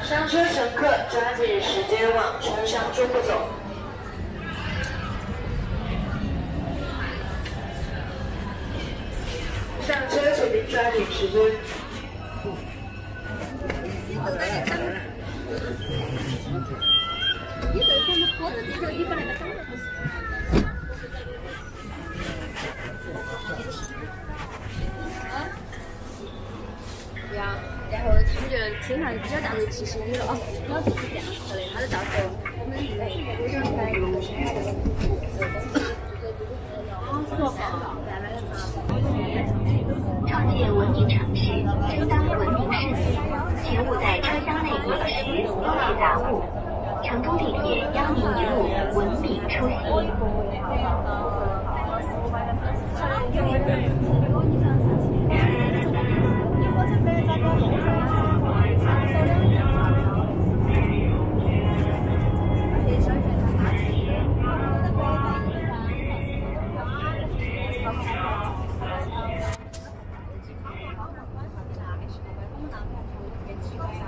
上车乘客抓紧时间往车厢中部走。上车请您抓紧时间。你这天的拖着这个，你本来的长得不是。呀，然后他们就听上比较大的提醒你了啊，你要就是这样子的，他就到时候我们创建文明城市，争当文明市民，请勿在车厢内饮食、丢弃杂物。成都地铁邀您一路文明出行。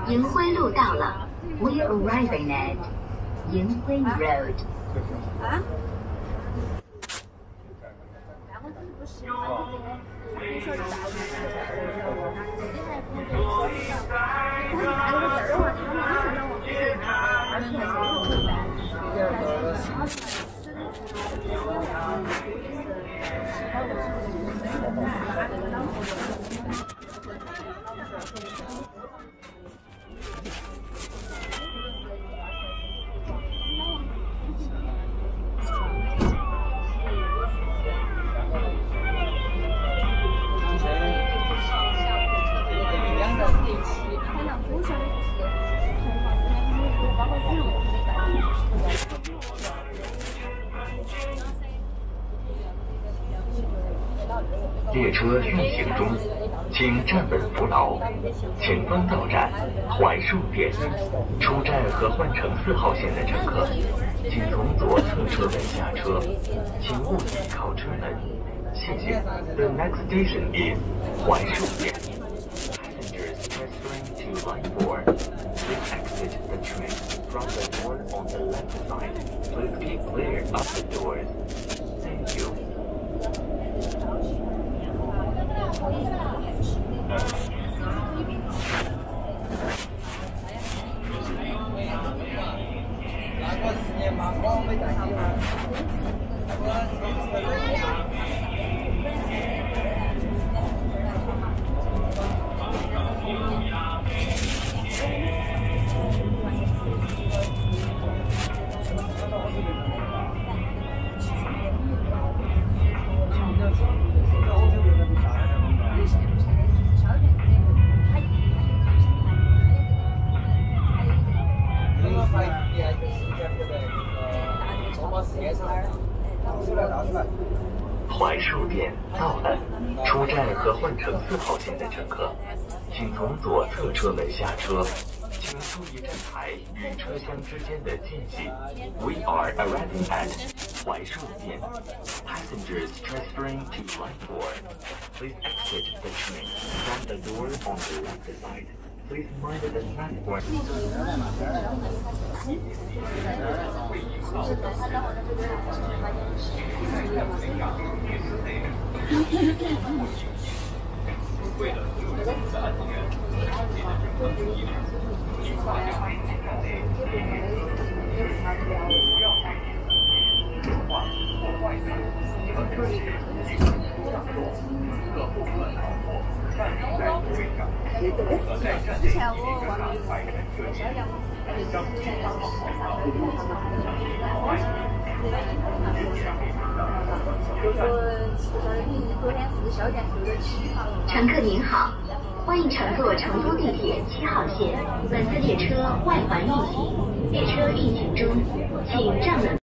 银辉路到了 ，We're arriving at 银辉 Road。啊？列车运行中，请站稳扶牢。前方到站槐树店，出站和换乘4号线的乘客，请从左侧车门下车，请勿倚靠车门。谢谢。The next station is 槐树店。Passengers transferring to line 4, please exit the train from the door on the left side. Please keep clear of the doors. Thank you. 槐树店到了，出站和换乘4号线的乘客，请从左侧车门下车，请注意站台与车厢之间的间隙。We are arriving at 槐树店。Passengers transferring to line 4, please exit the train from the door on the left side. Please mind the platform. 之前我忘了小杨。乘客您好，欢迎乘坐成都地铁7号线，本次列车外环运行，列车运行中，请站稳。